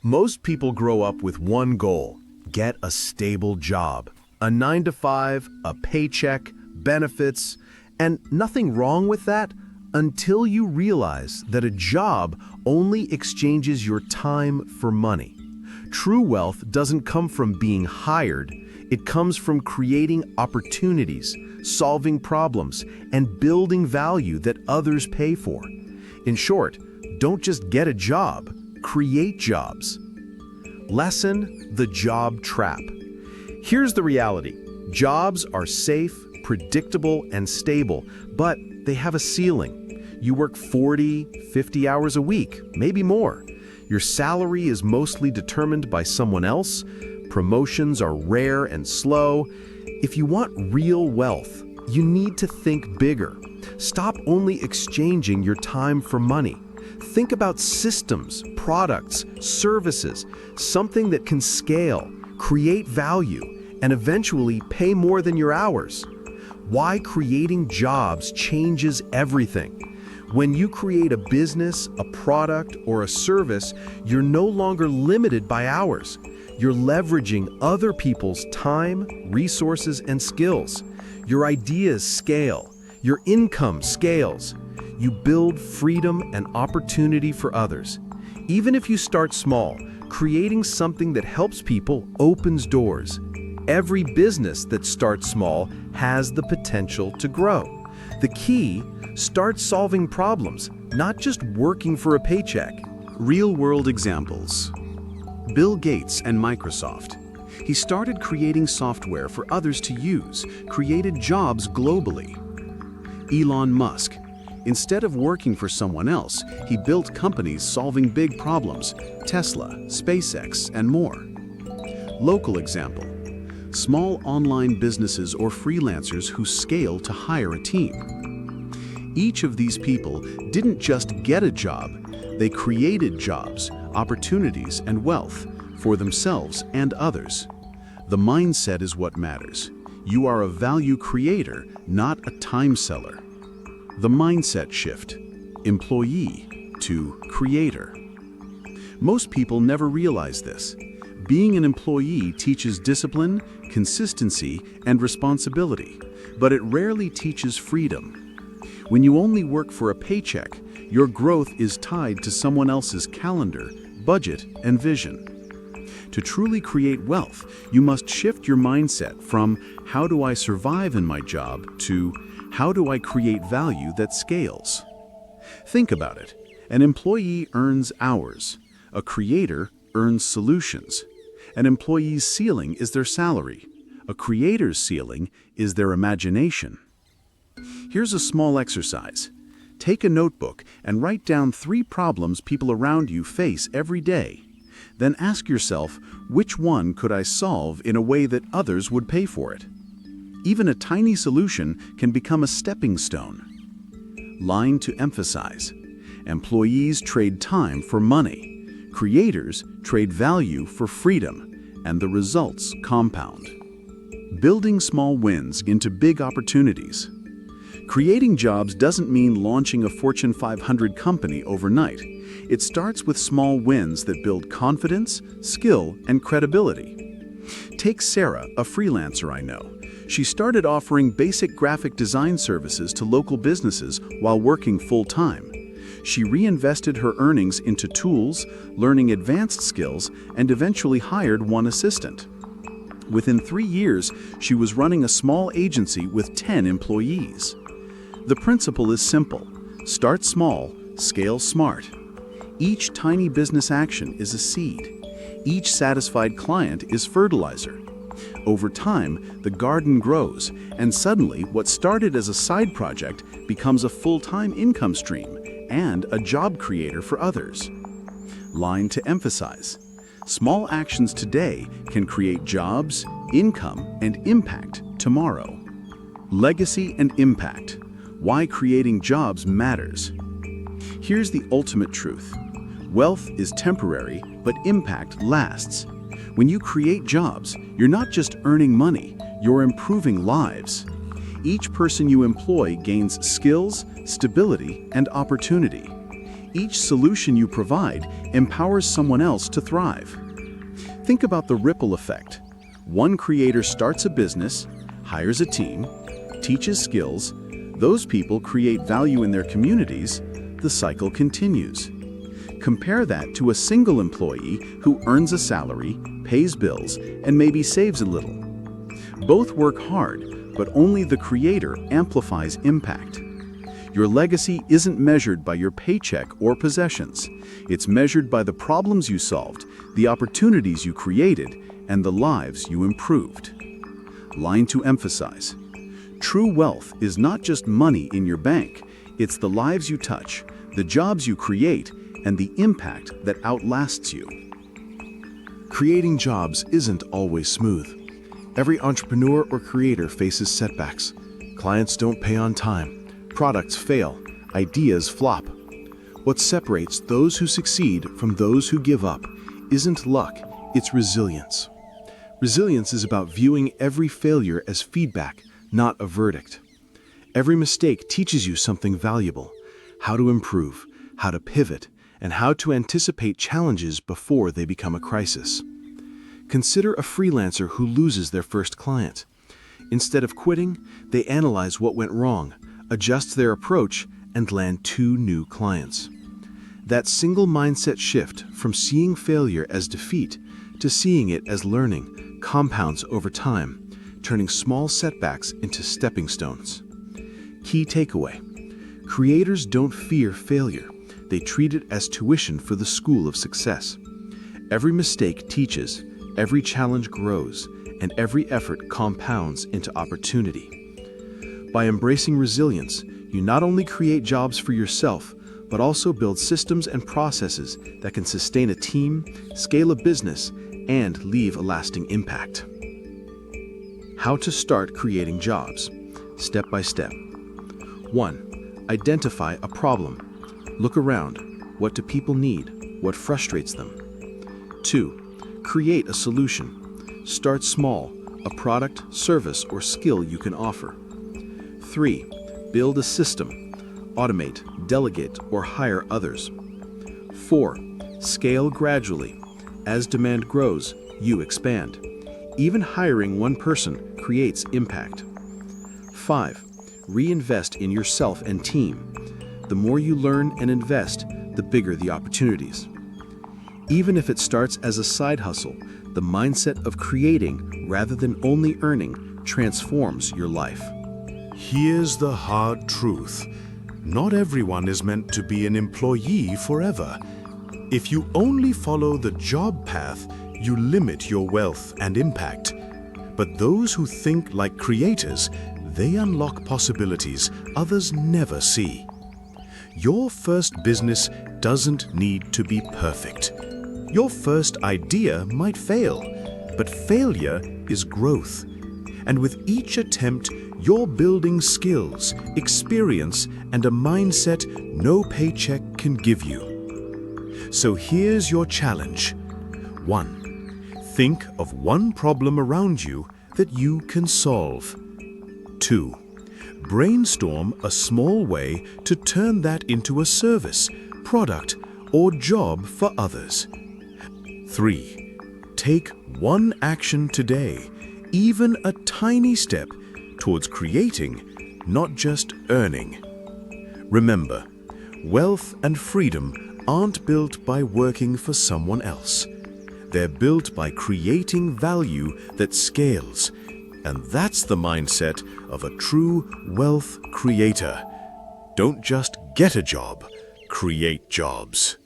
Most people grow up with one goal: get a stable job. A 9 to 5, a paycheck, benefits, and nothing wrong with that until you realize that a job only exchanges your time for money. True wealth doesn't come from being hired, it comes from creating opportunities, solving problems, and building value that others pay for. In short, don't just get a job, create jobs. Lesson: the job trap. Here's the reality. Jobs are safe, predictable, and stable, but they have a ceiling. You work 40, 50 hours a week, maybe more. Your salary is mostly determined by someone else. Promotions are rare and slow. If you want real wealth, you need to think bigger. Stop only exchanging your time for money. Think about systems, products, services, something that can scale, create value, and eventually pay more than your hours. Why creating jobs changes everything. When you create a business, a product, or a service, you're no longer limited by hours. You're leveraging other people's time, resources, and skills. Your ideas scale. Your income scales. You build freedom and opportunity for others. Even if you start small, creating something that helps people opens doors. Every business that starts small has the potential to grow. The key: start solving problems, not just working for a paycheck. Real-world examples. Bill Gates and Microsoft. He started creating software for others to use, created jobs globally. Elon Musk. Instead of working for someone else, he built companies solving big problems: Tesla, SpaceX, and more. Local example. Small online businesses or freelancers who scale to hire a team. Each of these people didn't just get a job, they created jobs, opportunities, and wealth for themselves and others. The mindset is what matters. You are a value creator, not a time seller. The mindset shift: employee to creator. Most people never realize this. Being an employee teaches discipline, consistency, and responsibility, but it rarely teaches freedom. When you only work for a paycheck, your growth is tied to someone else's calendar, budget, and vision. To truly create wealth, you must shift your mindset from "how do I survive in my job" to "how do I create value that scales?" Think about it. An employee earns hours. A creator earns solutions. An employee's ceiling is their salary. A creator's ceiling is their imagination. Here's a small exercise. Take a notebook and write down 3 problems people around you face every day. Then ask yourself, which one could I solve in a way that others would pay for it? Even a tiny solution can become a stepping stone. Line to emphasize. Employees trade time for money. Creators trade value for freedom, and the results compound. Building small wins into big opportunities. Creating jobs doesn't mean launching a Fortune 500 company overnight. It starts with small wins that build confidence, skill, and credibility. Take Sarah, a freelancer I know. She started offering basic graphic design services to local businesses while working full-time. She reinvested her earnings into tools, learning advanced skills, and eventually hired one assistant. Within 3 years, she was running a small agency with 10 employees. The principle is simple: start small, scale smart. Each tiny business action is a seed. Each satisfied client is fertilizer. Over time, the garden grows, and suddenly what started as a side project becomes a full-time income stream and a job creator for others. Line to emphasize. Small actions today can create jobs, income, and impact tomorrow. Legacy and impact. Why creating jobs matters. Here's the ultimate truth. Wealth is temporary, but impact lasts. When you create jobs, you're not just earning money, you're improving lives. Each person you employ gains skills, stability, and opportunity. Each solution you provide empowers someone else to thrive. Think about the ripple effect. One creator starts a business, hires a team, teaches skills. Those people create value in their communities. The cycle continues. Compare that to a single employee who earns a salary, pays bills, and maybe saves a little. Both work hard, but only the creator amplifies impact. Your legacy isn't measured by your paycheck or possessions. It's measured by the problems you solved, the opportunities you created, and the lives you improved. Line to emphasize. True wealth is not just money in your bank. It's the lives you touch, the jobs you create, and the impact that outlasts you. Creating jobs isn't always smooth. Every entrepreneur or creator faces setbacks. Clients don't pay on time. Products fail. Ideas flop. What separates those who succeed from those who give up isn't luck, it's resilience. Resilience is about viewing every failure as feedback, not a verdict. Every mistake teaches you something valuable: how to improve, how to pivot, and how to anticipate challenges before they become a crisis. Consider a freelancer who loses their first client. Instead of quitting, they analyze what went wrong, adjust their approach, and land 2 new clients. That single mindset shift from seeing failure as defeat to seeing it as learning compounds over time, turning small setbacks into stepping stones. Key takeaway: creators don't fear failure. They treat it as tuition for the school of success. Every mistake teaches, every challenge grows, and every effort compounds into opportunity. By embracing resilience, you not only create jobs for yourself, but also build systems and processes that can sustain a team, scale a business, and leave a lasting impact. How to start creating jobs. Step by step. 1. Identify a problem. Look around. What do people need? What frustrates them? 2. Create a solution. Start small, a product, service, or skill you can offer. 3. Build a system. Automate, delegate, or hire others. 4. Scale gradually. As demand grows, you expand. Even hiring one person creates impact. 5. Reinvest in yourself and team. The more you learn and invest, the bigger the opportunities. Even if it starts as a side hustle, the mindset of creating rather than only earning transforms your life. Here's the hard truth. Not everyone is meant to be an employee forever. If you only follow the job path, you limit your wealth and impact. But those who think like creators, they unlock possibilities others never see. Your first business doesn't need to be perfect. Your first idea might fail, but failure is growth. And with each attempt, you're building skills, experience, and a mindset no paycheck can give you. So here's your challenge. 1. Think of one problem around you that you can solve. 2. Brainstorm a small way to turn that into a service, product, or job for others. 3. Take one action today, even a tiny step, towards creating, not just earning. Remember, wealth and freedom aren't built by working for someone else. They're built by creating value that scales. And that's the mindset of a true wealth creator. Don't just get a job, create jobs.